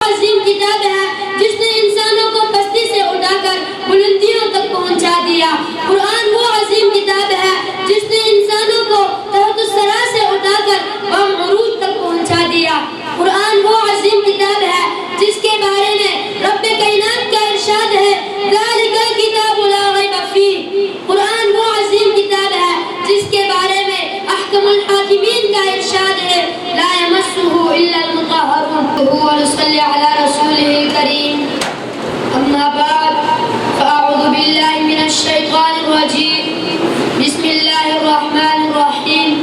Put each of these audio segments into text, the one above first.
عظیم کتاب ہے جس نے انسانوں کو پستی سے اٹھا کر بلندیوں تک پہنچا دیا۔ قرآن وہ عظیم کتاب ہے جس نے انسانوں کو تحت الثری سے اٹھا کر بام عروج تک پہنچا دیا۔ قرآن وہ عظیم کتاب ہے جس کے بارے میں رب کائنات کا ارشاد ہے ذالک الکتاب لا ریب فیہ۔ قرآن وہ عظیم کتاب ہے جس کے بارے میں احکم الحاکمین کا ارشاد ہے لا یمسہ الا المطہرون۔ ونصلی علی رسولہ الکریم۔ اما بعد فاعوذ باللہ من الشیطان الرجیم۔ بسم اللہ الرحمن الرحیم۔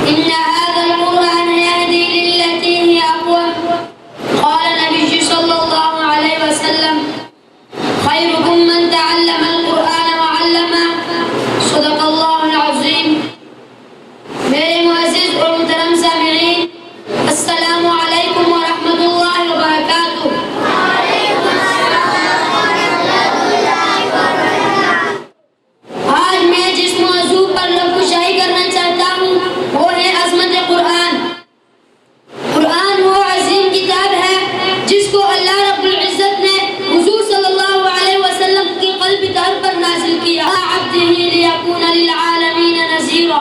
ان هذا القرآن يهدي للتي هي اقوم۔ قال النبي صلی اللہ علیہ وسلم خیرکم من تعلم القرآن وعلمه۔ صدق اللہ العظیم۔ میرے معزز اور محترم سامعین، السلام علیکم ورحمۃ اللہ وبرکاتہ۔ آج میں جس موضوع پر رفع کرنا چاہتا ہوں وہ ہے عظمت قرآن۔ قرآن وہ عظیم کتاب ہے جس کو اللہ رب العزت نے حضور صلی اللہ علیہ وسلم کی قلب طور پر نازل کیا۔ عبدہ لیکون للعالمین نذیرا۔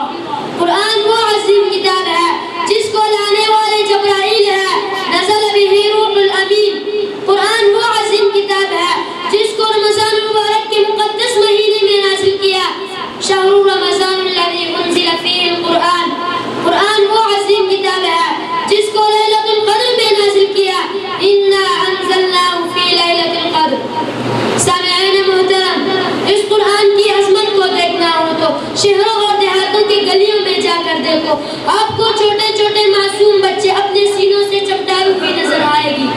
قرآن وہ عظیم کتاب ہے جس کو لانے والے جبرائیل ہے، نزل بہ روح الامین۔ قرآن وہ عظیم کتاب ہے جس کو رمضان المبارک کے مقدس مہینے میں نازل کیا، شہر رمضان الذی انزل فیہ القرآن۔ قرآن وہ عظیم کتاب ہے جس کو لیلۃ القدر میں نازل کیا، انا انزلناہ فی لیلۃ القدر۔ سامعین محترم، اس قرآن کی عظمت کو دیکھنا ہو تو شہروں اور دیہاتوں کی گلیوں میں جا کر دیکھو، آپ کو چھوٹے چھوٹے معصوم بچے اپنے سینوں سے چمٹائے ہوئے نظر آئے گی۔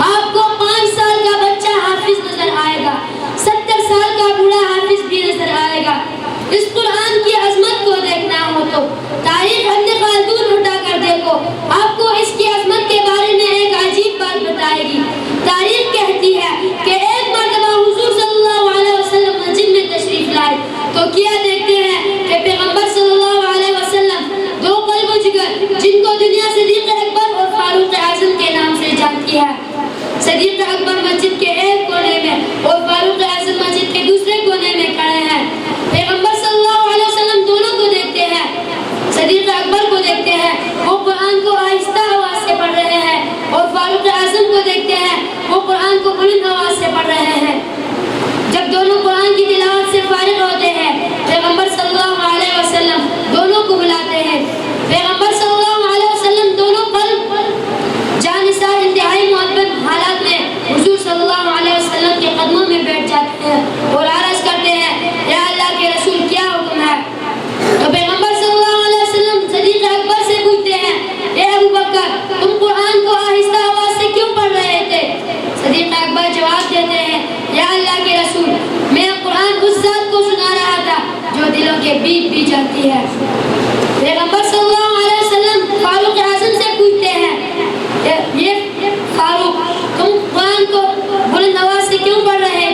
آپ کو 5 سال کا بچہ حافظ نظر آئے گا، 70 سال کا بوڑھا حافظ بھی نظر آئے گا۔ اس قرآن کی عظمت کو دیکھنا ہو تو تاریخ ابن خلدون اٹھا کر دیکھو، آپ کو اس کی عظمت کے بارے میں ایک عجیب بات بتائے گی۔ تاریخ کہتی ہے کہ ایک مرتبہ حضور صلی اللہ علیہ وسلم مسجد میں تشریف لائے تو کیا دیکھتے ہیں کہ پیغمبر صلی اللہ علیہ وسلم 2 قلب و جگر جن کو دنیا صدیق اکبر اور فاروق اعظم کے نام سے جانتی ہے، صدیق اکبر مسجد کے ایک کونے میں اور فاروق اعظم مسجد کے دوسرے کونے میں کھڑے ہیں۔ پیغمبر صلی اللہ علیہ وسلم دونوں کو دیکھتے ہیں، صدیق اکبر کو دیکھتے ہیں، وہ قرآن کو آہستہ آواز سے پڑھ رہے ہیں، اور فاروق اعظم کو دیکھتے ہیں، وہ قرآن کو بلند آواز سے پڑھ رہے ہیں۔ جب دونوں قرآن کی تلاوت سے فارغ ہوتے ہیں، پیغمبر صلی اللہ علیہ وسلم دونوں کو بلاتے ہیں۔ پیغمبر صلی اللہ علیہ وسلم دونوں قلب جانثار انتہائی محبت حالات میں حضور صلی اللہ علیہ وسلم کے قدموں میں بیٹھ جاتے ہیں اور عرض کرتے ہیں یا اللہ کے رسول کیا حکم ہے؟ تو پیغمبر صلی اللہ علیہ وسلم صدیق اکبر سے پوچھتے ہیں اے ابو بکر تم قرآن کو آہستہ آواز سے کیوں پڑھ رہے تھے؟ صدیق اکبر جواب دیتے ہیں یا اللہ کے رسول میں قرآن اس ذات کو سنا رہا تھا جو دلوں کے بیچ بھی جانتی ہے۔ پیغمبر صلی اللہ علیہ وسلم فاروق اعظم سے پوچھتے ہیں یہ فاروق تم قرآن کو بلند آواز سے کیوں پڑھ رہے